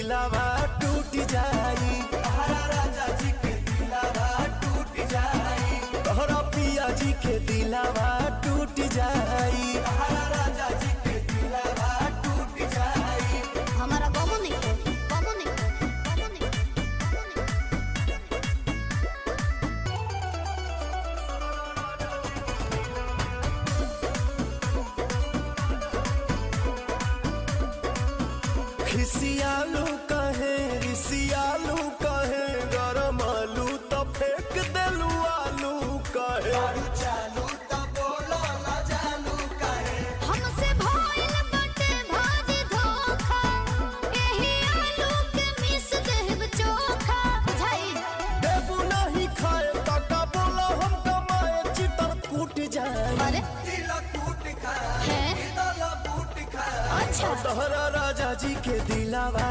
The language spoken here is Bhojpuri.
दिलावा टूट जाई, तोहरा राजा जी के दिलावा टूट जाई, तोहरा पिया जी के दिलावा टूट जाई, तोहरा राजा जी के दिलावा टूट जाई। हमारा बाबू नहीं है, बाबू नहीं है, बाबू नहीं है, खिसियालू कहे रिसियालू कहे, गरम आलू तो फेंक देलू आलू कहे, दारू चालू तो बोलो ना जानू कहे, हमसे भइल बाटे भारी धोखा, एही आलू के मिस देब चोखा बुझाई। देबू नहीं खाए तका बोला हम कमाए, चितर कूट जाए, अरे दिल टूट खाए, है? दिल टूट खाए। अच्छा तोहरा राजा जी के दिलावा